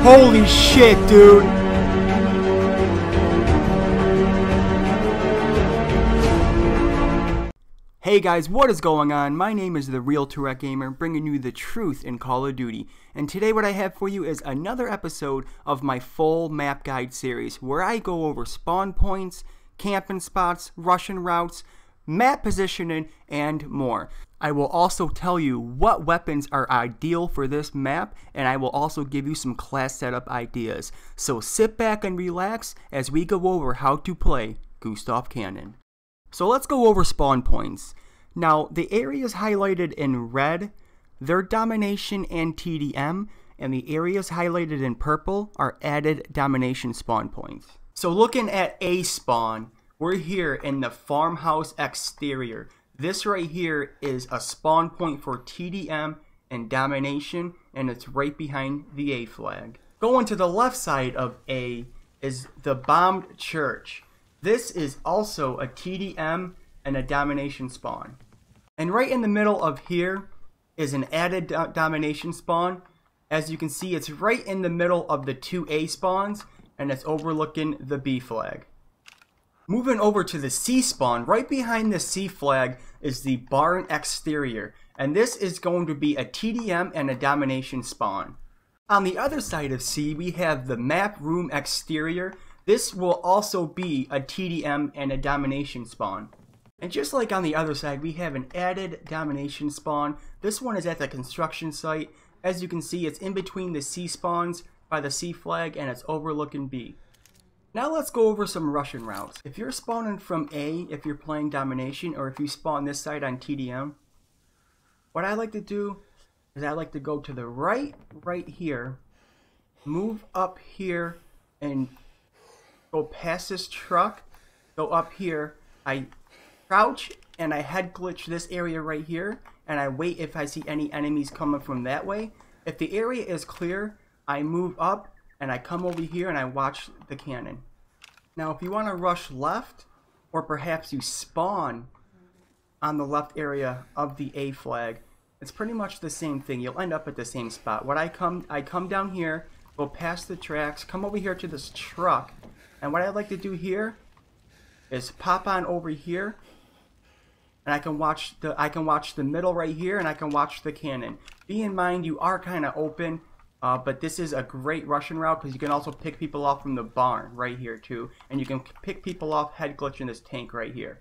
Holy shit, dude! Hey guys, what is going on? My name is the Real Tourette Gamer, bringing you the truth in Call of Duty. And today what I have for you is another episode of my full map guide series, where I go over spawn points, camping spots, Russian routes, map positioning, and more. I will also tell you what weapons are ideal for this map, and I will also give you some class setup ideas. So sit back and relax as we go over how to play Gustav Cannon. So let's go over spawn points. Now, the areas highlighted in red, they're domination and TDM, and the areas highlighted in purple are added domination spawn points. So looking at A spawn, we're here in the farmhouse exterior. This right here is a spawn point for TDM and domination, and it's right behind the A flag. Going to the left side of A is the bombed church. This is also a TDM and a domination spawn. And right in the middle of here is an added domination spawn. As you can see, it's right in the middle of the two A spawns, and it's overlooking the B flag. Moving over to the C spawn, right behind the C flag is the barn exterior, and this is going to be a TDM and a domination spawn. On the other side of C, we have the map room exterior. This will also be a TDM and a domination spawn. And just like on the other side, we have an added domination spawn. This one is at the construction site. As you can see, it's in between the C spawns by the C flag, and it's overlooking B. Now let's go over some Russian routes. If you're spawning from A, if you're playing domination, or if you spawn this side on TDM, what I like to do is I like to go to the right here, move up here, and go past this truck, go up here, I crouch and I head glitch this area right here, and I wait if I see any enemies coming from that way. If the area is clear, I move up and I come over here and I watch the cannon. Now if you want to rush left, or perhaps you spawn on the left area of the A flag, it's pretty much the same thing. You'll end up at the same spot. I come down here, go past the tracks, come over here to this truck, and what I like to do here is pop on over here, and I can watch the middle right here, and I can watch the cannon. Be in mind, you are kind of open, but this is a great Russian route because you can also pick people off from the barn right here too, and you can pick people off head glitching this tank right here.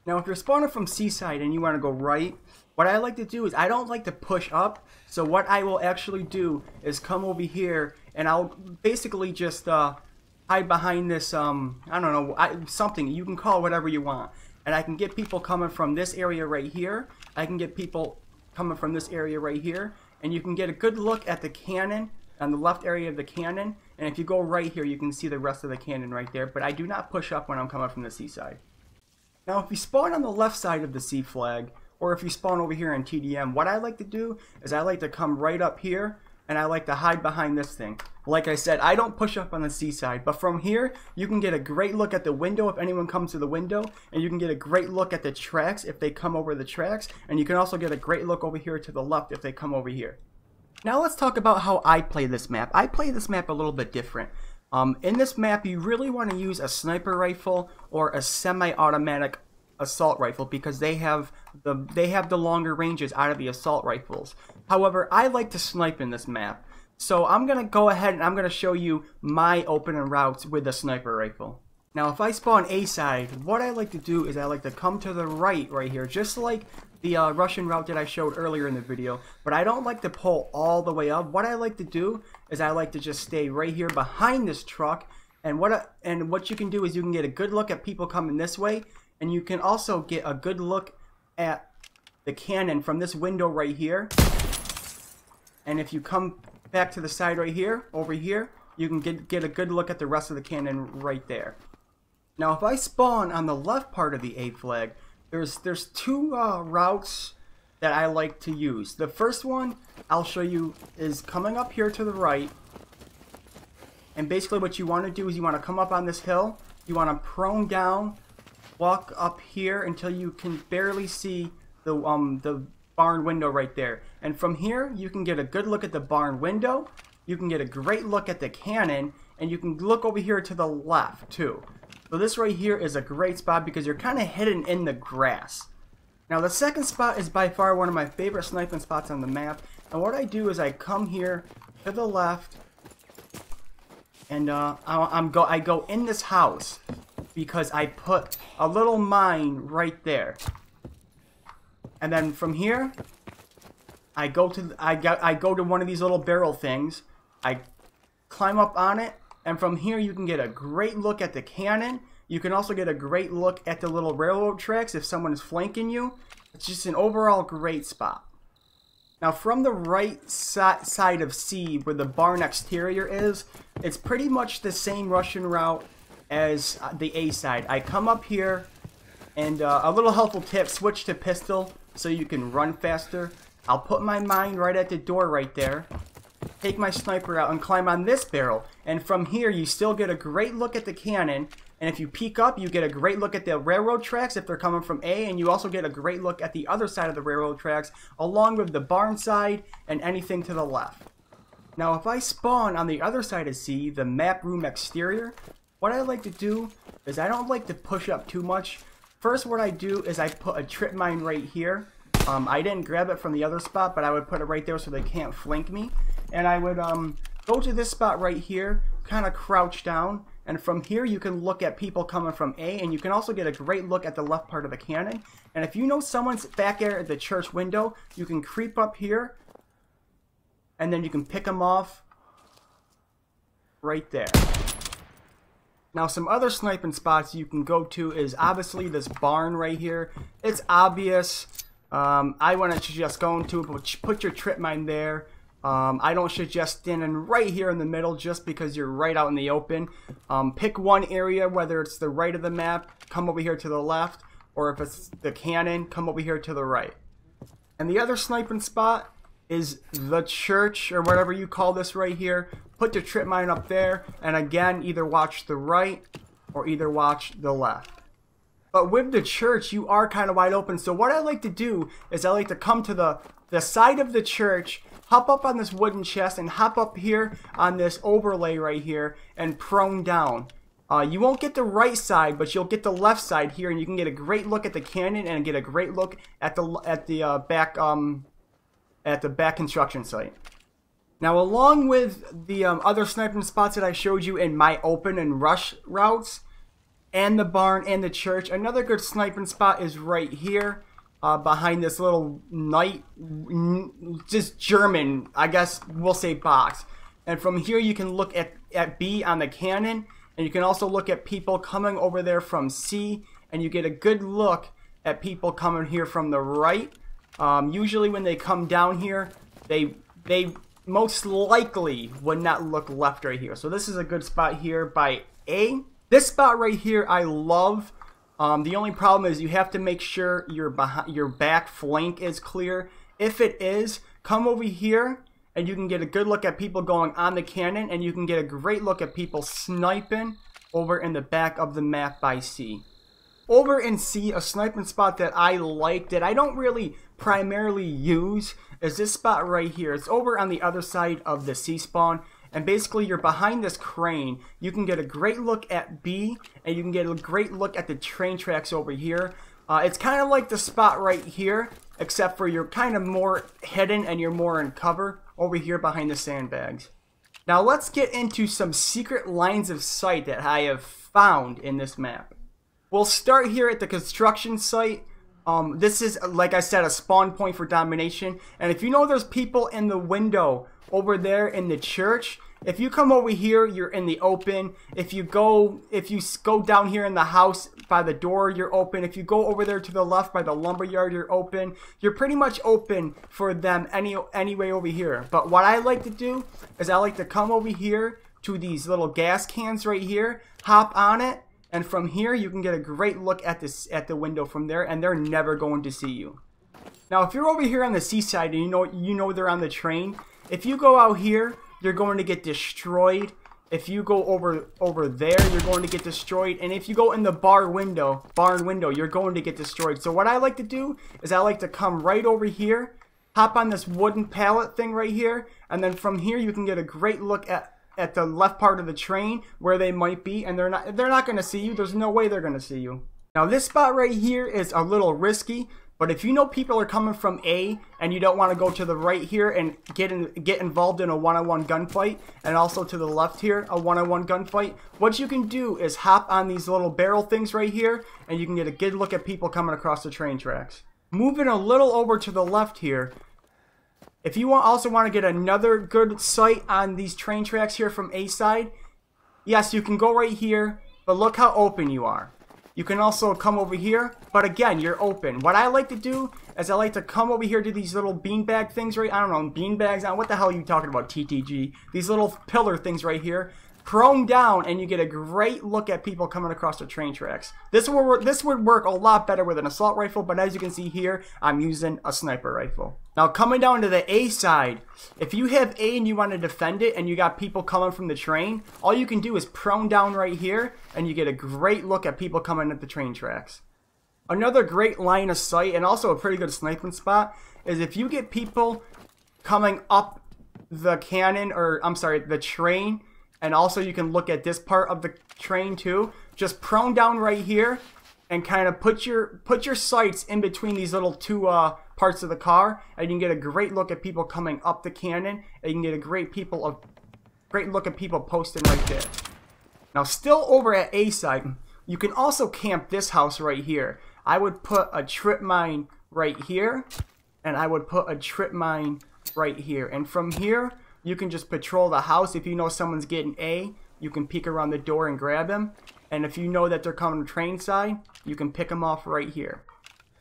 Now if you're spawning from C-side and you want to go right, what I like to do is I don't like to push up, so what I will actually do is come over here and I'll basically just hide behind this, I don't know, something, you can call it whatever you want. And I can get people coming from this area right here. I can get people coming from this area right here. And you can get a good look at the cannon, on the left area of the cannon. And if you go right here, you can see the rest of the cannon right there. But I do not push up when I'm coming from the C side. Now if you spawn on the left side of the C flag, or if you spawn over here in TDM, what I like to do is I like to come right up here, and I like to hide behind this thing. Like I said, I don't push up on the C side, but from here, you can get a great look at the window if anyone comes to the window, and you can get a great look at the tracks if they come over the tracks, and you can also get a great look over here to the left if they come over here. Now let's talk about how I play this map. I play this map a little bit different. In this map, you really want to use a sniper rifle or a semi-automatic assault rifle because they have the longer ranges out of the assault rifles. However, I like to snipe in this map. So I'm going to go ahead and I'm going to show you my opening routes with the sniper rifle. Now if I spawn A side, what I like to do is I like to come to the right here, just like the Russian route that I showed earlier in the video. But I don't like to pull all the way up. What I like to do is I like to just stay right here behind this truck. And what you can do is you can get a good look at people coming this way. And you can also get a good look at the cannon from this window right here. And if you come back to the side right here, over here, you can get a good look at the rest of the cannon right there. Now if I spawn on the left part of the A flag, there's two routes that I like to use. The first one I'll show you is coming up here to the right. And basically what you want to do is you want to come up on this hill, you want to prone down, walk up here until you can barely see the barn window right there. And from here, you can get a good look at the barn window. you can get a great look at the cannon, and you can look over here to the left too. So this right here is a great spot because you're kind of hidden in the grass. Now the second spot is by far one of my favorite sniping spots on the map, and what I do is I come here to the left, and I go in this house because I put a little mine right there. And then from here, I go to one of these little barrel things. I climb up on it, and from here you can get a great look at the cannon. You can also get a great look at the little railroad tracks if someone is flanking you. It's just an overall great spot. Now from the right side of C, where the barn exterior is, it's pretty much the same Russian route as the A side. I come up here, and a little helpful tip, switch to pistol so you can run faster. I'll put my mine right at the door right there, take my sniper out, and climb on this barrel. And from here, you still get a great look at the cannon. And if you peek up, you get a great look at the railroad tracks if they're coming from A. And you also get a great look at the other side of the railroad tracks, along with the barn side and anything to the left. Now, if I spawn on the other side of C, the map room exterior, what I like to do is I don't like to push up too much. First, what I do is I put a trip mine right here. I didn't grab it from the other spot, but I would put it right there so they can't flank me. And I would go to this spot right here, kind of crouch down, and from here you can look at people coming from A, and you can also get a great look at the left part of the cannon. And if you know someone's back there at the church window, you can creep up here, and then you can pick them off right there. Now some other sniping spots you can go to is obviously this barn right here. It's obvious. I wouldn't suggest going to it, but put your trip mine there. I don't suggest standing right here in the middle just because you're right out in the open. Pick one area, whether it's the right of the map, come over here to the left, or if it's the cannon, come over here to the right. And the other sniping spot is the church, or whatever you call this right here. Put your trip mine up there, and again, either watch the right or either watch the left. But with the church, you are kind of wide open. So what I like to do is I like to come to the side of the church, hop up on this wooden chest, and hop up here on this overlay right here and prone down. You won't get the right side, but you'll get the left side here, and you can get a great look at the cannon and get a great look at the back construction site. Now, along with the other sniping spots that I showed you in my open and rush routes, and the barn and the church, another good sniping spot is right here, behind this little just German, I guess we'll say, box. And from here you can look at B on the cannon, and you can also look at people coming over there from C, and you get a good look at people coming here from the right. Usually when they come down here, they most likely would not look left right here. So this is a good spot here by A. This spot right here I love. The only problem is you have to make sure your back flank is clear. If it is, come over here and you can get a good look at people going on the cannon, and you can get a great look at people sniping over in the back of the map by C. Over in C, a sniping spot that I like, that I don't really primarily use, is this spot right here. It's over on the other side of the C spawn, and basically you're behind this crane. You can get a great look at B, and you can get a great look at the train tracks over here. It's kind of like the spot right here, except for you're kind of more hidden and you're more in cover over here behind the sandbags. Now let's get into some secret lines of sight that I have found in this map. We'll start here at the construction site. This is, like I said, a spawn point for domination. And if you know there's people in the window over there in the church, if you come over here, you're in the open. If you go down here in the house by the door, you're open. If you go over there to the left by the lumberyard, you're open. You're pretty much open for them anyway over here. But what I like to do is I like to come over here to these little gas cans right here, hop on it, and from here you can get a great look at the window from there, and they're never going to see you. Now if you're over here on the seaside and you know they're on the train, if you go out here, you're going to get destroyed. If you go over there, you're going to get destroyed. And if you go in the barn window, you're going to get destroyed. So what I like to do is I like to come right over here, hop on this wooden pallet thing right here, and then from here you can get a great look at the left part of the train where they might be, and they're not going to see you. There's no way they're going to see you. Now this spot right here is a little risky, but if you know people are coming from A and you don't want to go to the right here and get involved in a one-on-one gunfight, and also to the left here a one-on-one gunfight, what you can do is hop on these little barrel things right here, and you can get a good look at people coming across the train tracks. Moving a little over to the left here, if you also want to get another good sight on these train tracks here from A side, yes, you can go right here, but look how open you are. You can also come over here, but again, you're open. What I like to do is I like to come over here to these little beanbag things right, I don't know, beanbags, what the hell are you talking about, TTG? These little pillar things right here. Prone down, and you get a great look at people coming across the train tracks. This would work a lot better with an assault rifle, but as you can see here, I'm using a sniper rifle. Now coming down to the A side, if you have A and you want to defend it and you got people coming from the train, all you can do is prone down right here, and you get a great look at people coming at the train tracks. Another great line of sight, and also a pretty good sniping spot, is if you get people coming up the cannon, or I'm sorry, the train, and also you can look at this part of the train too. Just prone down right here and kind of put your sights in between these little two parts of the car, and you can get a great look at people coming up the cannon, and you can get a great look at people posting right there. Now still over at A side, you can also camp this house right here. I would put a trip mine right here, and I would put a trip mine right here, and from here you can just patrol the house. If you know someone's getting A, you can peek around the door and grab him. And if you know that they're coming to train side, you can pick them off right here.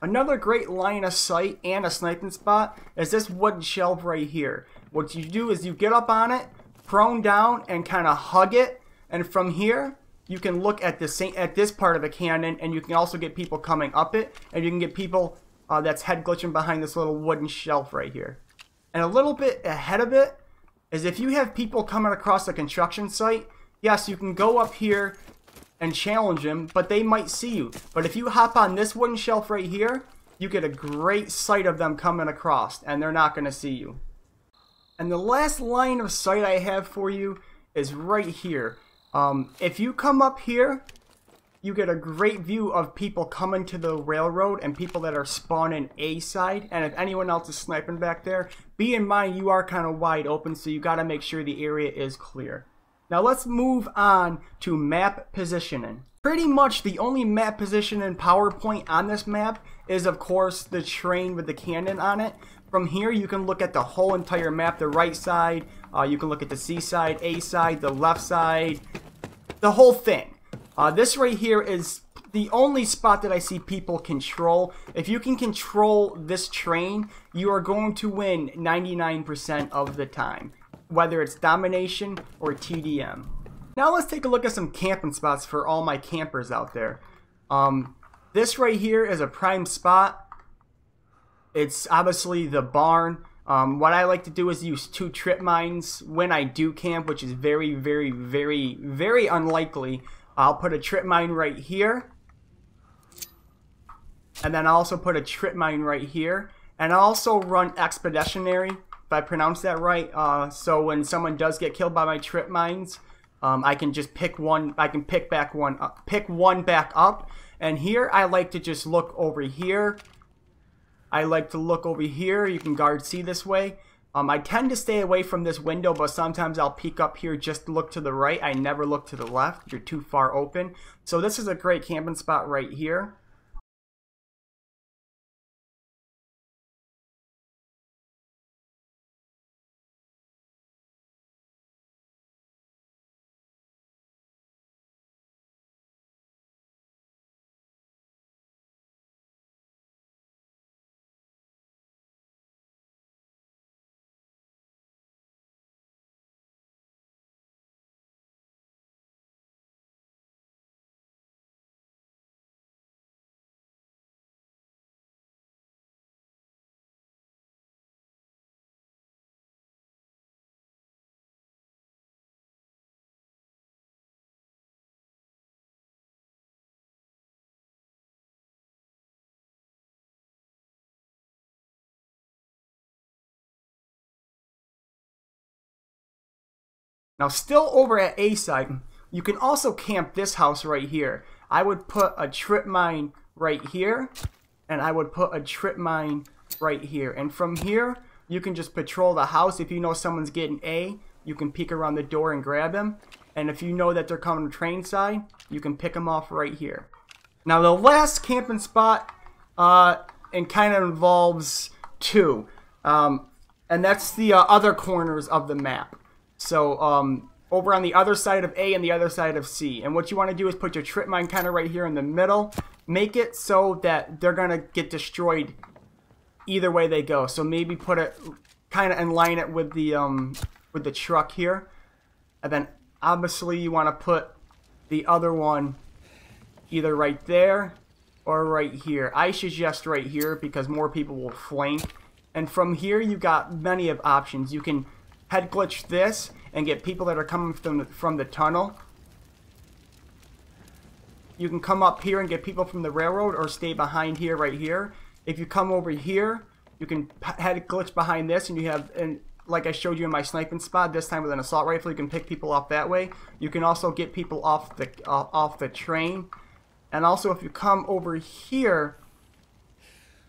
Another great line of sight and a sniping spot is this wooden shelf right here. What you do is you get up on it, prone down, and kind of hug it. And from here, you can look at this part of the cannon, and you can also get people coming up it. And you can get people that's head glitching behind this little wooden shelf right here. And a little bit ahead of it is if you have people coming across a construction site, yes, you can go up here and challenge them, but they might see you. But if you hop on this wooden shelf right here, you get a great sight of them coming across, and they're not going to see you. And the last line of sight I have for you is right here. If you come up here, you get a great view of people coming to the railroad and people that are spawning A side. And if anyone else is sniping back there, be in mind you are kind of wide open, so you got to make sure the area is clear. Now let's move on to map positioning. Pretty much the only map positioning PowerPoint on this map is of course the train with the cannon on it. From here you can look at the whole entire map, the right side, you can look at the C side, A side, the left side, the whole thing. This right here is the only spot that I see people control. If you can control this train, you are going to win 99% of the time, whether it's domination or TDM. Now let's take a look at some camping spots for all my campers out there. This right here is a prime spot. It's obviously the barn. What I like to do is use 2 trip mines when I do camp, which is very, very, very, very unlikely. I'll put a trip mine right here, and then I'll also put a trip mine right here, and I'll also run expeditionary, if I pronounce that right, so when someone does get killed by my trip mines, I can just pick one, I can pick one back up. And here I like to just look over here. I like to look over here. You can guard C this way. I tend to stay away from this window, but sometimes I'll peek up here just to look to the right. I never look to the left. You're too far open. So this is a great camping spot right here. Now still over at A side, you can also camp this house right here. I would put a trip mine right here, and I would put a trip mine right here. And from here, you can just patrol the house. If you know someone's getting A, you can peek around the door and grab him. And if you know that they're coming to train side, you can pick them off right here. Now the last camping spot and kind of involves two. And that's the other corners of the map. So over on the other side of A and the other side of C. And what you want to do is put your trip mine kind of right here in the middle. Make it so that they're going to get destroyed either way they go. So maybe put it kind of in line it with the truck here. And then obviously you want to put the other one either right there or right here. I suggest right here because more people will flank. And from here you got many of options. You can head glitch this and get people that are coming from the tunnel. You can come up here and get people from the railroad or stay behind here right here. If you come over here, you can head glitch behind this and you have, and like I showed you in my sniping spot, this time with an assault rifle, you can pick people off that way. You can also get people off the train. And also if you come over here,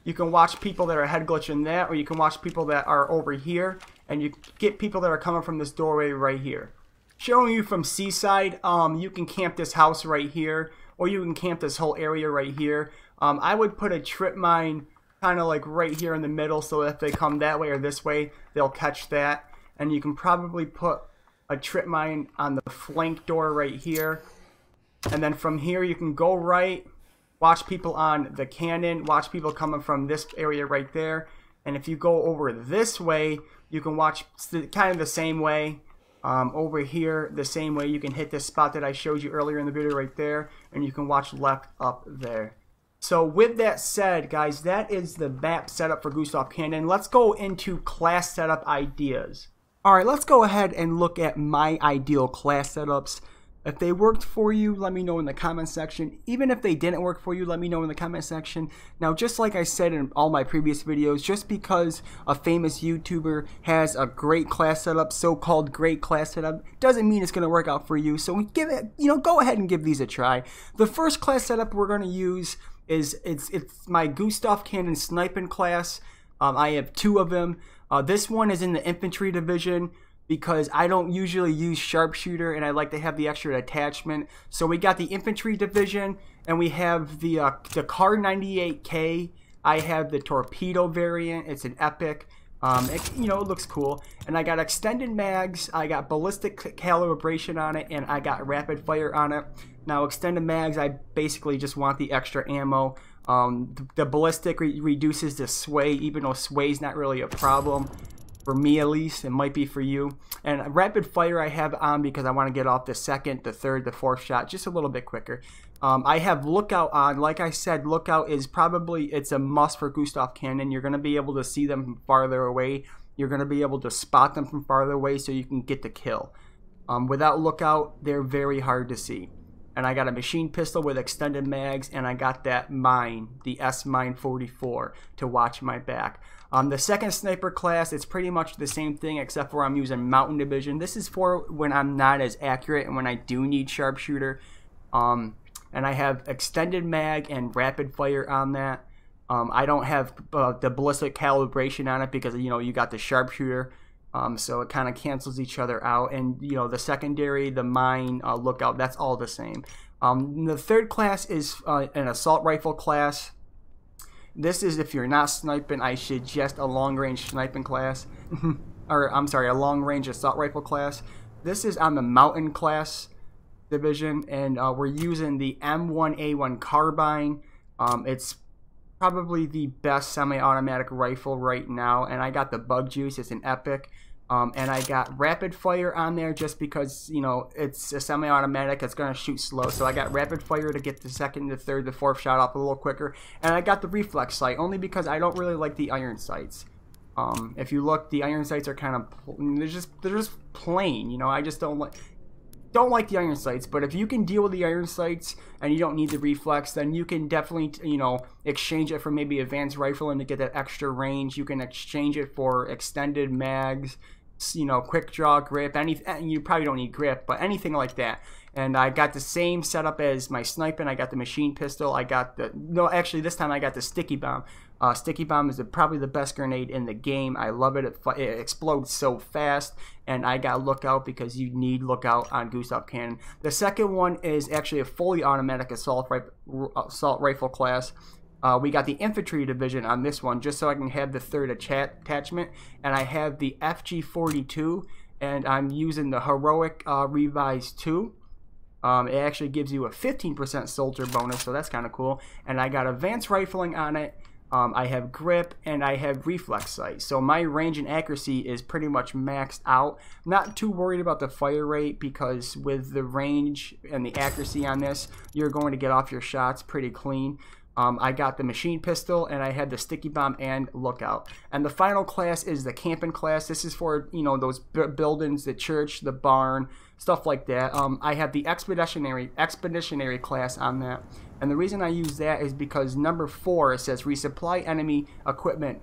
you can watch people that are head glitching that, or you can watch people that are over here, and you get people that are coming from this doorway right here. Showing you from Seaside, you can camp this house right here, or you can camp this whole area right here. I would put a trip mine kind of like right here in the middle, so if they come that way or this way, they'll catch that. And you can probably put a trip mine on the flank door right here. And then from here, you can go right, watch people on the cannon, watch people coming from this area right there. And if you go over this way, you can watch kind of the same way. Over here, the same way. You can hit this spot that I showed you earlier in the video right there. And you can watch left up there. So with that said, guys, that is the map setup for Gustav Cannon. Let's go into class setup ideas. Alright, let's go ahead and look at my ideal class setups. If they worked for you, let me know in the comment section. Even if they didn't work for you, let me know in the comment section. Now, just like I said in all my previous videos, just because a famous YouTuber has a great class setup, so-called great class setup, doesn't mean it's going to work out for you. So give it, go ahead and give these a try. The first class setup we're going to use is it's my Gustav Cannon sniping class. I have two of them. This one is in the infantry division, because I don't usually use sharpshooter and I like to have the extra attachment. So we got the infantry division and we have the Car 98K. I have the torpedo variant. It's an epic. It looks cool. And I got extended mags. I got ballistic calibration on it, and I got rapid fire on it. Now extended mags, I basically just want the extra ammo. The ballistic reduces the sway, even though sway is not really a problem. For me at least, it might be for you. And rapid fire I have on because I want to get off the second, the third, the fourth shot just a little bit quicker. I have lookout on. Like I said, lookout is it's a must for Gustav Cannon. You're going to be able to see them from farther away. You're going to be able to spot them from farther away so you can get the kill. Without lookout, they're very hard to see. And I got a machine pistol with extended mags, and I got that mine, the S-Mine 44, to watch my back. The second sniper class, it's pretty much the same thing except for I'm using Mountain Division. This is for when I'm not as accurate and when I do need sharpshooter. And I have extended mag and rapid fire on that. I don't have the ballistic calibration on it because you got the sharpshooter. So it kind of cancels each other out. And the secondary, the mine, lookout, that's all the same. The third class is an assault rifle class. This is if you're not sniping, I suggest a long-range sniping class. Or, I'm sorry, a long-range assault rifle class. This is on the mountain class division, and we're using the M1A1 carbine. It's probably the best semi-automatic rifle right now, and I got the bug juice. It's an epic. And I got rapid fire on there just because, it's a semi-automatic. It's going to shoot slow. So I got rapid fire to get the second, the third, the fourth shot off a little quicker. And I got the reflex sight only because I don't really like the iron sights. If you look, the iron sights are kind of, they're just plain. I just don't like the iron sights. But if you can deal with the iron sights and you don't need the reflex, then you can definitely, exchange it for maybe advanced rifle and to get that extra range. You can exchange it for extended mags. you know, quick draw, grip, you probably don't need grip, but anything like that. And I got the same setup as my sniping. I got the machine pistol. I got the, no, actually this time I got the sticky bomb. Sticky bomb is probably the best grenade in the game. I love it. It explodes so fast, and I got lookout because you need lookout on Gustav Cannon. The second one is actually a fully automatic assault rifle class. We got the infantry division on this one, just so I can have the third attachment, and I have the FG42, and I'm using the heroic Revise 2. It actually gives you a 15% soldier bonus, so that's kind of cool. And I got advanced rifling on it. I have grip, and I have reflex sight. So my range and accuracy is pretty much maxed out. Not too worried about the fire rate, because with the range and the accuracy on this, you're going to get off your shots pretty clean. I got the machine pistol, and I had the sticky bomb and lookout. And the final class is the camping class. This is for, you know, those buildings, the church, the barn, stuff like that. I have the expeditionary class on that. And the reason I use that is because number 4, it says resupply enemy equipment,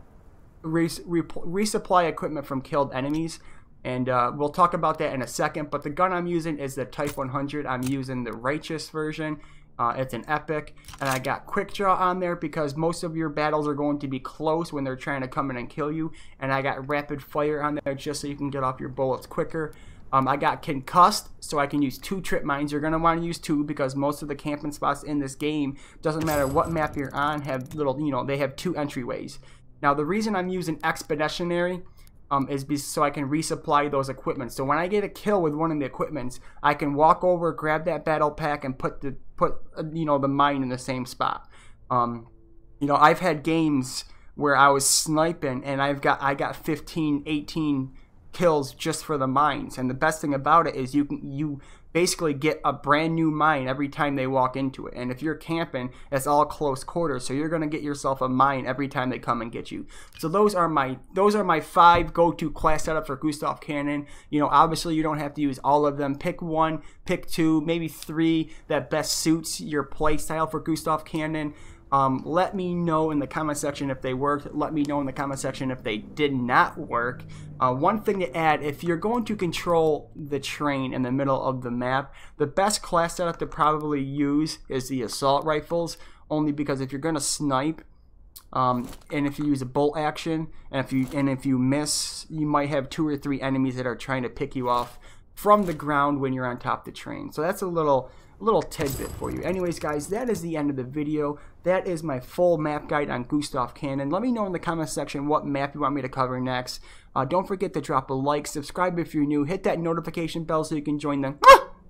resupply equipment from killed enemies. And we'll talk about that in a second. But the gun I'm using is the Type 100. I'm using the Righteous version. It's an epic, and I got quick draw on there because most of your battles are going to be close when they're trying to come in and kill you, and I got rapid fire on there just so you can get off your bullets quicker. I got concussed, so I can use 2 trip mines. You're going to want to use 2 because most of the camping spots in this game, doesn't matter what map you're on, have little, you know, they have 2 entryways. Now the reason I'm using expeditionary is so I can resupply those equipment. So when I get a kill with one of the equipments, I can walk over, grab that battle pack, and put you know, the mine in the same spot. You know, I've had games where I was sniping and I got 15, 18 kills just for the mines. And the best thing about it is you basically get a brand new mine every time they walk into it. And if you're camping, it's all close quarters, so you're gonna get yourself a mine every time they come and get you. So those are my 5 go-to class setup for Gustav Cannon. You know, obviously you don't have to use all of them. Pick 1, pick 2, maybe 3 that best suits your play style for Gustav Cannon. Let me know in the comment section if they worked. Let me know in the comment section if they did not work. One thing to add, if you're going to control the train in the middle of the map, the best class setup to probably use is the assault rifles, only because if you're going to snipe, and if you use a bolt action, and if you miss, you might have 2 or 3 enemies that are trying to pick you off from the ground when you're on top of the train. So that's a little tidbit for you. Anyways, guys, that is the end of the video. That is my full map guide on Gustav Cannon. Let me know in the comment section what map you want me to cover next. Don't forget to drop a like, subscribe if you're new, hit that notification bell so you can join the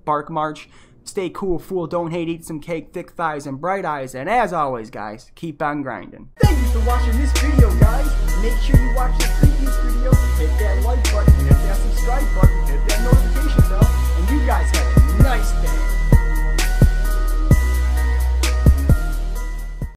Bark March. Stay cool, fool, don't hate, eat some cake, thick thighs, and bright eyes. And as always, guys, keep on grinding. Thank you for watching this video, guys. Make sure you watch the previous video, hit that like button.